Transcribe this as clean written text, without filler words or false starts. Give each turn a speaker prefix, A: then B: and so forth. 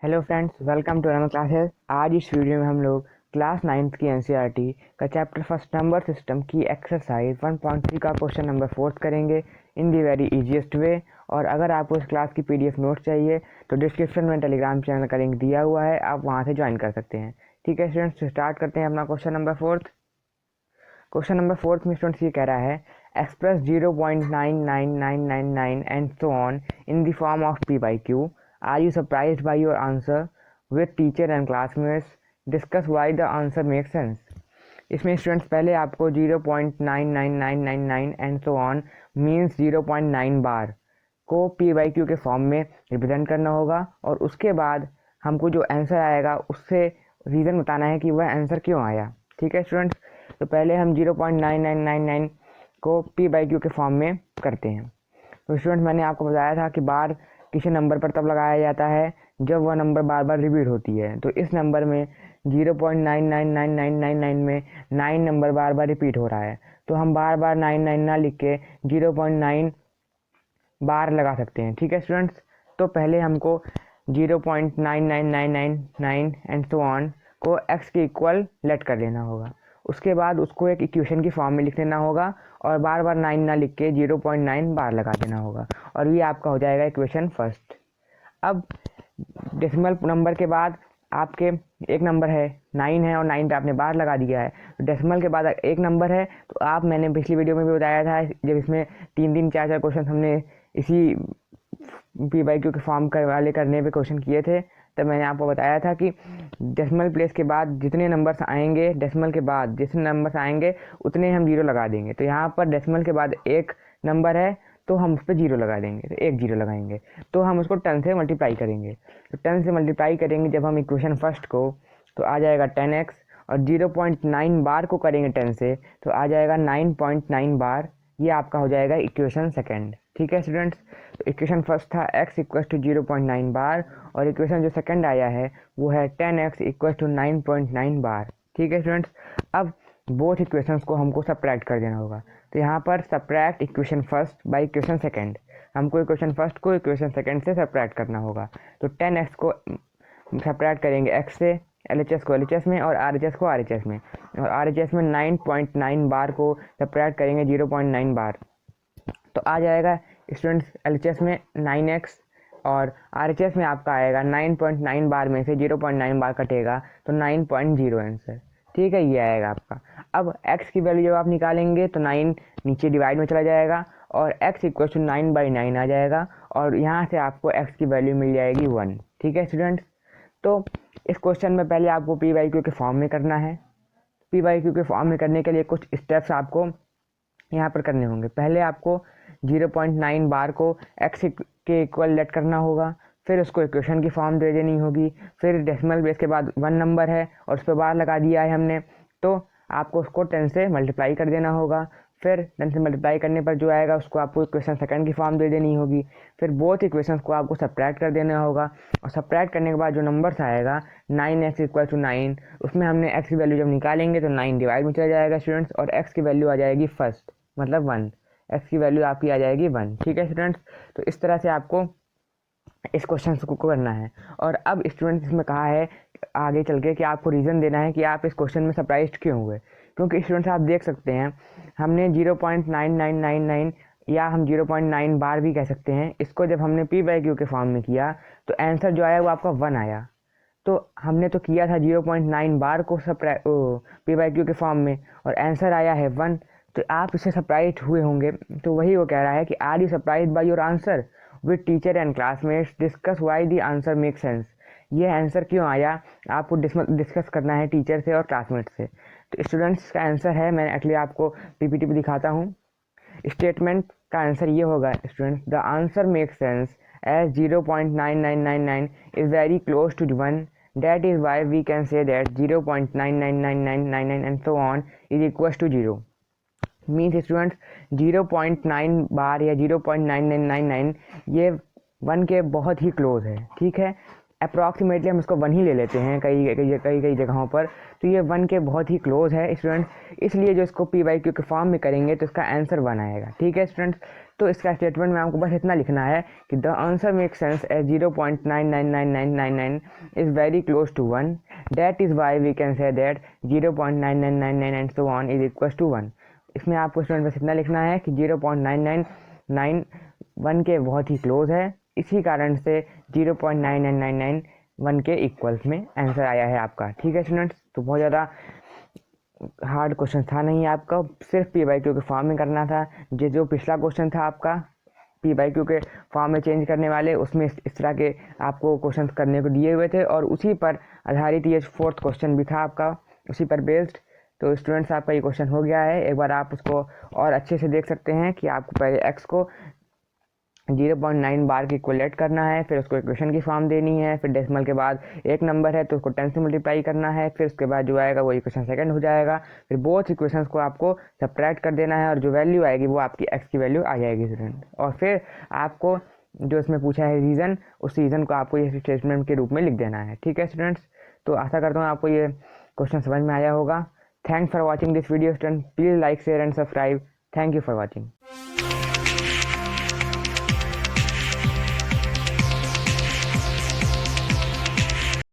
A: Hello friends, welcome to another classes. आज इस video में हम लोग क्लास 9th की एनसीईआरटी का चैप्टर फर्स्ट नंबर सिस्टम की एक्सरसाइज 1.3 का क्वेश्चन नंबर 4 करेंगे इन दी वेरी इजीएस्ट वे। और अगर आपको इस क्लास की पीडीएफ नोट चाहिए तो डिस्क्रिप्शन में टेलीग्राम चैनल का लिंक दिया हुआ है, आप वहां से ज्वाइन कर सकते हैं। ठीक है स्टूडेंट्स, स्टार्ट करते हैं अपना क्वेश्चन नंबर 4। क्वेश्चन नंबर 4 में स्टूडेंट्स ये कह रहा है express 0.99999 and so on in the form of P by Q. Are you surprised by your answer with teacher and classmates, discuss why the answer make sense. इसमें students पहले आपको 0.99999 and so on means 0.9 bar को P by Q के form में represent करना होगा, और उसके बाद हमको जो आंसर आएगा उससे रीज़न बताना है कि वह आंसर क्यों आया। ठीक है स्टूडेंट्स, तो पहले हम 0.9999 को पी बाई क्यू के फॉर्म में करते हैं। तो स्टूडेंट मैंने आपको बताया था कि बार किसी नंबर पर तब लगाया जाता है जब वह नंबर बार बार रिपीट होती है। तो इस नंबर में 0.999999 में 9 नंबर बार बार रिपीट हो रहा है, तो हम बार बार 99 ना लिख के 0.9 बार लगा सकते हैं। ठीक है स्टूडेंट्स, तो पहले हमको 0.99999 एंड सो ऑन को x के इक्वल लेट कर लेना होगा। उसके बाद उसको एक इक्वेशन की फॉर्म में लिख लेना होगा और बार बार 9 ना लिख के 0.9 बार लगा देना होगा, और ये आपका हो जाएगा इक्वेशन फर्स्ट। अब डेसिमल नंबर के बाद आपके एक नंबर है 9 है और 9 पे आपने बार लगा दिया है, तो डेसिमल के बाद एक नंबर है। तो आप मैंने पिछली वीडियो में भी बताया था, जब इसमें 3 4 क्वेश्चन हमने इसी पी बाई क्यू के फॉर्म वाले करने पे क्वेश्चन किए थे, तब मैंने आपको बताया था कि डेसिमल प्लेस के बाद जितने नंबर्स आएंगे, डेसिमल के बाद जितने नंबर्स आएंगे उतने हम जीरो लगा देंगे। तो यहाँ पर डेसिमल के बाद एक नंबर है तो हम उस पर जीरो लगा देंगे, तो एक जीरो लगाएंगे, तो हम उसको 10 से मल्टीप्लाई करेंगे। तो 10 से मल्टीप्लाई करेंगे जब हम इक्वेशन फर्स्ट को, तो आ जाएगा 10x, और 0.9 बार को करेंगे 10 से तो आ जाएगा 9.9 बार। ये आपका हो जाएगा इक्वेशन सेकेंड। ठीक है स्टूडेंट्स, तो इक्वेशन फर्स्ट था x इक्वल टू 0.9 बार, और इक्वेशन जो सेकंड आया है वो है 10x इक्वल टू 9.9 बार। ठीक है स्टूडेंट्स, अब बोथ इक्वेशंस को हमको सब्ट्रैक्ट कर देना होगा। तो यहाँ पर subtract equation first by equation second, हमको इक्वेशन फर्स्ट को इक्वेशन सेकंड से सब्ट्रैक्ट करना होगा। तो 10x को सब्ट्रैक्ट करेंगे x से, LHS को LHS में और RHS को RHS में, और RHS में 9.9 बार को सब्ट्रैक्ट करेंगे 0.9 बार, तो आ जाएगा स्टूडेंट्स LHS में 9x और RHS में आपका आएगा 9.9 बार में से 0.9 बार कटेगा तो 9.0 आंसर। ठीक है, ये आएगा आपका। अब x की वैल्यू जब आप निकालेंगे तो 9 नीचे डिवाइड में चला जाएगा और x इक्वल टू 9/9 आ जाएगा, और यहाँ से आपको x की वैल्यू मिल जाएगी 1। ठीक है स्टूडेंट्स, तो इस क्वेश्चन में पहले आपको पी बाई क्यू के फॉर्म में करना है। पी बाई क्यू के फॉर्म में करने के लिए कुछ स्टेप्स आपको यहाँ पर करने होंगे। पहले आपको 0.9 बार को x के इक्वल लेट करना होगा, फिर उसको इक्वेशन की फॉर्म दे देनी होगी, फिर डेसिमल बेस के बाद 1 नंबर है और उस पर बार लगा दिया है हमने, तो आपको उसको 10 से मल्टीप्लाई कर देना होगा। फिर 10 से मल्टीप्लाई करने पर जो आएगा उसको आपको इक्वेशन सेकंड की फॉर्म दे देनी होगी। फिर बोथ इक्वेशंस को आपको सब्ट्रैक्ट कर देना होगा, और सब्ट्रैक्ट करने के बाद जो नंबर्स आएगा 9x इक्वल टू 9, उसमें हमने x की वैल्यू जब निकालेंगे तो 9 डिवाइड में चला जाएगा स्टूडेंट्स, और x की वैल्यू आ जाएगी फर्स्ट, मतलब 1। x की वैल्यू आपकी आ जाएगी 1। ठीक है स्टूडेंट्स, तो इस तरह से आपको इस क्वेश्चन को करना है। और अब स्टूडेंट्स इसमें कहा है आगे चल के कि आपको रीज़न देना है कि आप इस क्वेश्चन में सरप्राइज्ड क्यों हुए। क्योंकि स्टूडेंट्स आप देख सकते हैं हमने 0.9999 या हम 0.9 बार भी कह सकते हैं, इसको जब हमने पी बाई क्यू के फॉर्म में किया तो आंसर जो आया वो आपका 1 आया। तो हमने तो किया था 0.9 बार को पी बाई क्यू के फॉर्म में और आंसर आया है 1, तो आप इससे सरप्राइज हुए होंगे। तो वही वो कह रहा है कि are you surprise by your answer with teacher and classmates, discuss why the answer make sense. ये आंसर क्यों आया आपको डिस्कस करना है टीचर से और क्लासमेट से। तो स्टूडेंट्स का आंसर है, मैं एक्चुअली आपको पीपीटी पे दिखाता हूँ। स्टेटमेंट का आंसर ये होगा students, the answer make sense as 0.9999 is very close to 1, that is why we can say that 0.999999 and so on is equals to 0। Means students 0.9 बार या 0.9999 ये 1 के बहुत ही क्लोज है। ठीक है, अप्रॉक्सीमेटली हम इसको 1 ही ले लेते हैं कई जगहों पर, तो ये 1 के बहुत ही क्लोज है स्टूडेंट्स, इसलिए जो इसको पी बाई क्यू के फॉर्म में करेंगे तो इसका आंसर 1 आएगा। ठीक है स्टूडेंट्स, तो इसका स्टेटमेंट में आपको बस इतना लिखना है कि the answer make sense as 0.999999 is very close to 1, that is why we can say that 0.99999 so on is equal to 1। इसमें आपको स्टूडेंट बस इतना लिखना है कि 0.999 1 के बहुत ही क्लोज है, इसी कारण से 0.99991 1 के इक्वल्स में आंसर आया है आपका। ठीक है स्टूडेंट्स, तो बहुत ज़्यादा हार्ड क्वेश्चन था नहीं आपका, सिर्फ पी बाई क्यू के फॉर्म में करना था। जो पिछला क्वेश्चन था आपका पी बाई क्यू के फॉर्म में चेंज करने वाले, उसमें इस तरह के आपको क्वेश्चन करने को दिए हुए थे और उसी पर आधारित ये 4th क्वेश्चन भी था आपका, उसी पर बेस्ड। तो स्टूडेंट्स आपका ये क्वेश्चन हो गया है, एक बार आप उसको और अच्छे से देख सकते हैं कि आपको पहले x को 0.9 बार की इक्वलेट करना है, फिर उसको इक्वेशन की फॉर्म देनी है, फिर डेसिमल के बाद एक नंबर है तो उसको 10 से मल्टीप्लाई करना है, फिर उसके बाद जो आएगा वो इक्वेशन सेकंड हो जाएगा, फिर बोथ इक्वेशंस को आपको सब्ट्रैक्ट कर देना है और जो वैल्यू आएगी वो आपकी x की वैल्यू आ जाएगी स्टूडेंट। और फिर आपको जो इसमें पूछा है रीज़न, उस रीज़न को आपको ये स्टेटमेंट के रूप में लिख देना है। ठीक है स्टूडेंट्स, तो आशा करता हूँ आपको ये क्वेश्चन समझ में आया होगा। Thanks for watching this video student, please like share and subscribe. Thank you for watching.